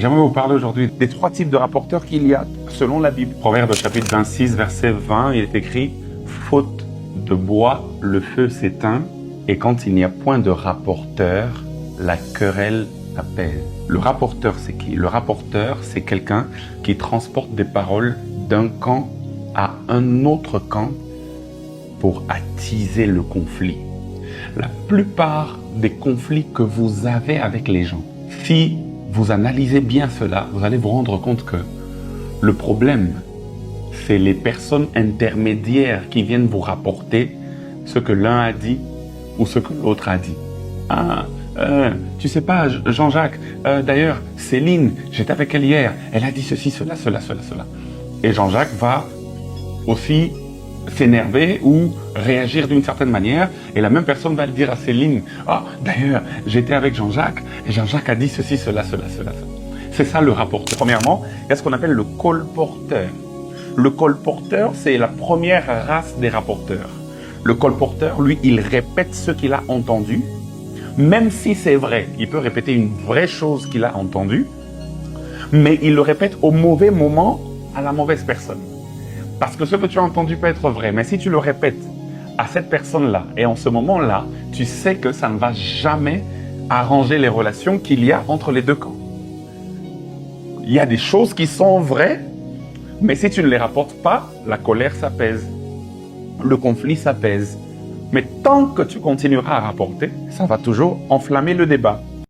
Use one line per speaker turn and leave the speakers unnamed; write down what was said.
J'aimerais vous parler aujourd'hui des 3 types de rapporteurs qu'il y a selon la Bible. Proverbe chapitre 26, verset 20, il est écrit « Faute de bois, le feu s'éteint, et quand il n'y a point de rapporteur, la querelle apaise. » Le rapporteur, c'est qui? Le rapporteur, c'est quelqu'un qui transporte des paroles d'un camp à un autre camp pour attiser le conflit. La plupart des conflits que vous avez avec les gens, si vous analysez bien cela, vous allez vous rendre compte que le problème, c'est les personnes intermédiaires qui viennent vous rapporter ce que l'un a dit ou ce que l'autre a dit. Tu sais pas, Jean-Jacques, d'ailleurs, Céline, j'étais avec elle hier, elle a dit ceci, cela. Et Jean-Jacques va aussi s'énerver ou réagir d'une certaine manière, et la même personne va le dire à Céline, d'ailleurs, j'étais avec Jean-Jacques, et Jean-Jacques a dit ceci, cela. C'est ça le rapporteur. Premièrement, il y a ce qu'on appelle le colporteur. Le colporteur, c'est la première race des rapporteurs. Le colporteur, lui, il répète ce qu'il a entendu, même si c'est vrai. Il peut répéter une vraie chose qu'il a entendue, mais il le répète au mauvais moment à la mauvaise personne. Parce que ce que tu as entendu peut être vrai, mais si tu le répètes à cette personne-là, et en ce moment-là, tu sais que ça ne va jamais arranger les relations qu'il y a entre les deux camps. Il y a des choses qui sont vraies, mais si tu ne les rapportes pas, la colère s'apaise, le conflit s'apaise. Mais tant que tu continueras à rapporter, ça va toujours enflammer le débat.